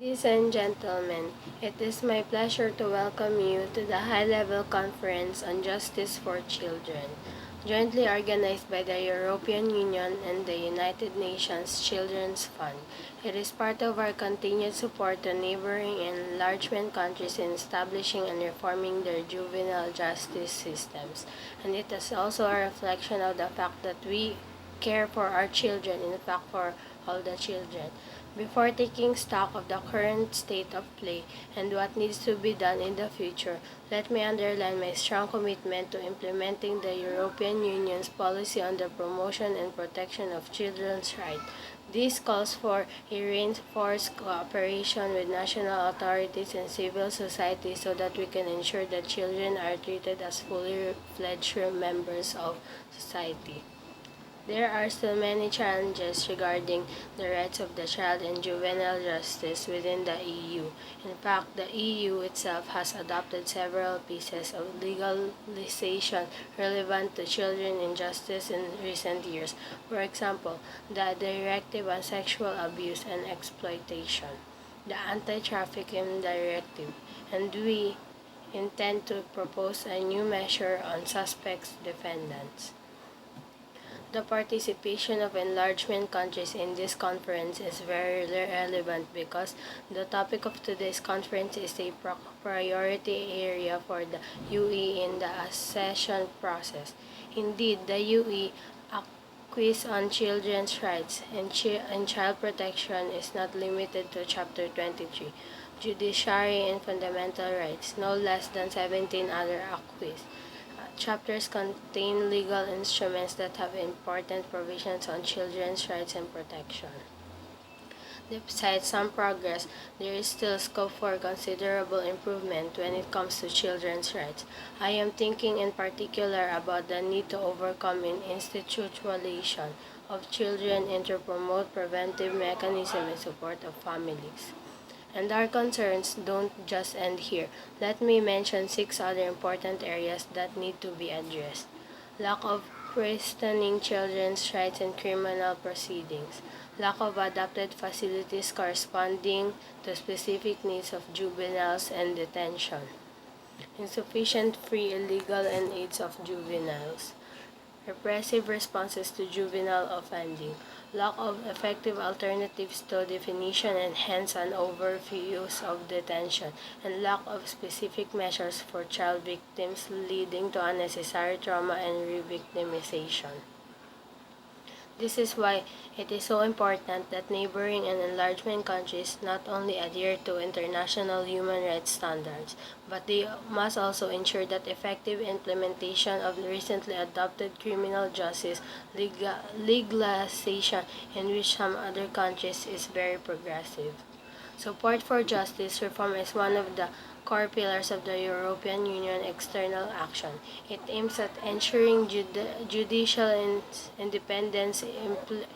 Ladies and gentlemen, it is my pleasure to welcome you to the high-level conference on justice for children, jointly organized by the European Union and the United Nations Children's Fund. It is part of our continued support to neighboring and enlargement countries in establishing and reforming their juvenile justice systems, and it is also a reflection of the fact that we care for our children, in fact for all the children. Before taking stock of the current state of play and what needs to be done in the future, let me underline my strong commitment to implementing the European Union's policy on the promotion and protection of children's rights. This calls for a reinforced cooperation with national authorities and civil society so that we can ensure that children are treated as fully fledged members of society. There are still many challenges regarding the rights of the child and juvenile justice within the EU. In fact, the EU itself has adopted several pieces of legalization relevant to children in justice in recent years. For example, the Directive on Sexual Abuse and Exploitation, the Anti-Trafficking Directive, and we intend to propose a new measure on suspects defendants. The participation of enlargement countries in this conference is very relevant because the topic of today's conference is a priority area for the UE in the accession process. Indeed, the UE quiz on children's rights and child protection is not limited to Chapter 23, Judiciary and Fundamental Rights, no less than 17 other acquis. Chapters contain legal instruments that have important provisions on children's rights and protection. Despite some progress, there is still scope for considerable improvement when it comes to children's rights. I am thinking in particular about the need to overcome institutionalization of children and to promote preventive mechanisms in support of families. And our concerns don't just end here. Let me mention 6 other important areas that need to be addressed. Lack of questioning children's rights in criminal proceedings. Lack of adapted facilities corresponding to specific needs of juveniles and detention. Insufficient free, illegal, and aids of juveniles. Repressive responses to juvenile offending, lack of effective alternatives to definition and hence an overuse of detention, and lack of specific measures for child victims leading to unnecessary trauma and re-victimization. This is why it is so important that neighboring and enlargement countries not only adhere to international human rights standards, but they must also ensure that effective implementation of the recently adopted criminal justice legalization, in which some other countries is very progressive. Support for justice reform is one of the core pillars of the European Union external action. It aims at ensuring judicial independence,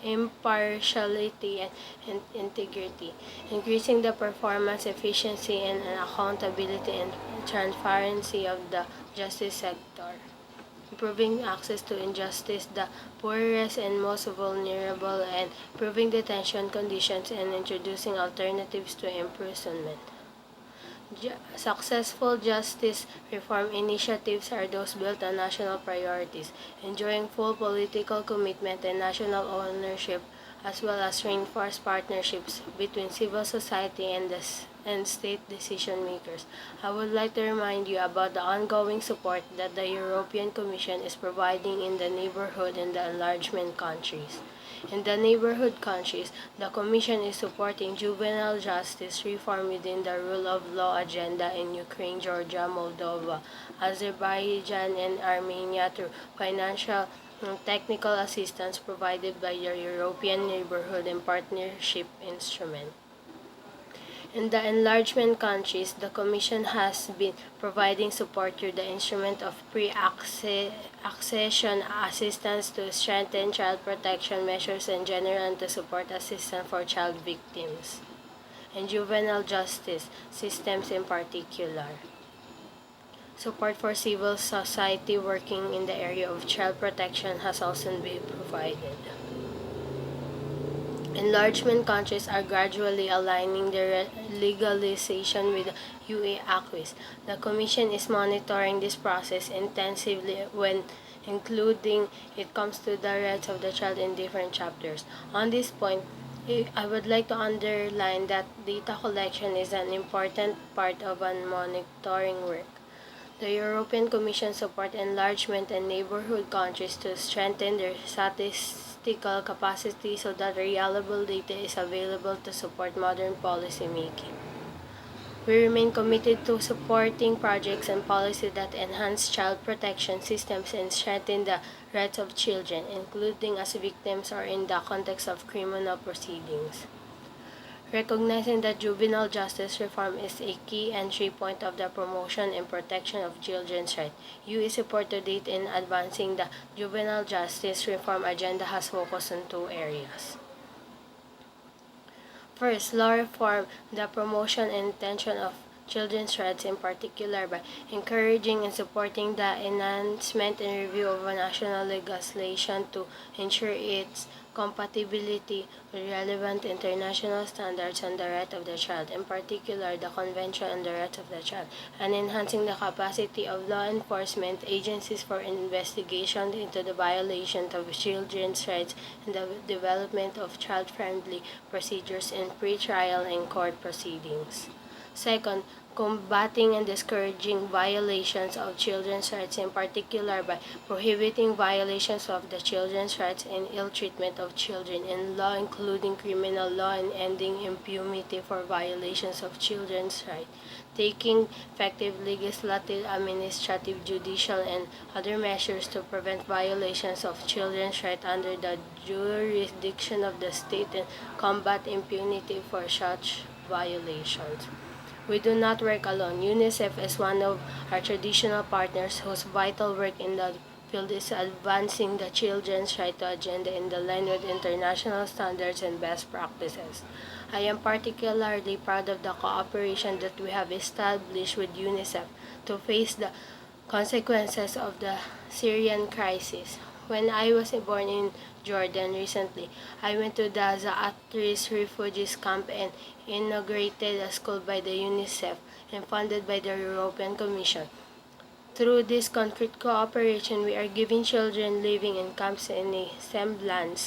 impartiality, and integrity, increasing the performance, efficiency, and accountability and transparency of the justice sector, improving access to injustice, the poorest and most vulnerable, and improving detention conditions and introducing alternatives to imprisonment. Successful justice reform initiatives are those built on national priorities, enjoying full political commitment and national ownership, as well as reinforced partnerships between civil society and state decision makers. I would like to remind you about the ongoing support that the European Commission is providing in the neighborhood and the enlargement countries. In the neighborhood countries, the Commission is supporting juvenile justice reform within the rule of law agenda in Ukraine, Georgia, Moldova, Azerbaijan, and Armenia through financial and technical assistance provided by the European Neighborhood and Partnership Instrument. In the enlargement countries, the Commission has been providing support through the instrument of pre-accession assistance to strengthen child protection measures in general and to support assistance for child victims and juvenile justice systems in particular. Support for civil society working in the area of child protection has also been provided. Enlargement countries are gradually aligning their legalization with the UA acquis. The Commission is monitoring this process intensively when including it comes to the rights of the child in different chapters. On this point, I would like to underline that data collection is an important part of our monitoring work. The European Commission supports enlargement and neighborhood countries to strengthen their statistical capacity so that reliable data is available to support modern policy making. We remain committed to supporting projects and policies that enhance child protection systems and strengthen the rights of children, including as victims or in the context of criminal proceedings. Recognizing that juvenile justice reform is a key entry point of the promotion and protection of children's rights, UE support to date in advancing the juvenile justice reform agenda has focused on two areas. First, law reform, the promotion and intention of children's rights in particular by encouraging and supporting the enhancement and review of national legislation to ensure its compatibility with relevant international standards on the right of the child, in particular the Convention on the Rights of the Child, and enhancing the capacity of law enforcement agencies for investigation into the violation of children's rights and the development of child-friendly procedures in pre-trial and court proceedings. Second, combating and discouraging violations of children's rights, in particular by prohibiting violations of the children's rights and ill treatment of children in law, including criminal law, and ending impunity for violations of children's rights, taking effective legislative, administrative, judicial, and other measures to prevent violations of children's rights under the jurisdiction of the state and combat impunity for such violations. We do not work alone. UNICEF is one of our traditional partners whose vital work in the field is advancing the children's right agenda in the line with international standards and best practices. I am particularly proud of the cooperation that we have established with UNICEF to face the consequences of the Syrian crisis. When I was born in Jordan recently, I went to the Zaatris refugees camp and inaugurated a school by the UNICEF and funded by the European Commission. Through this concrete cooperation, we are giving children living in camps a semblance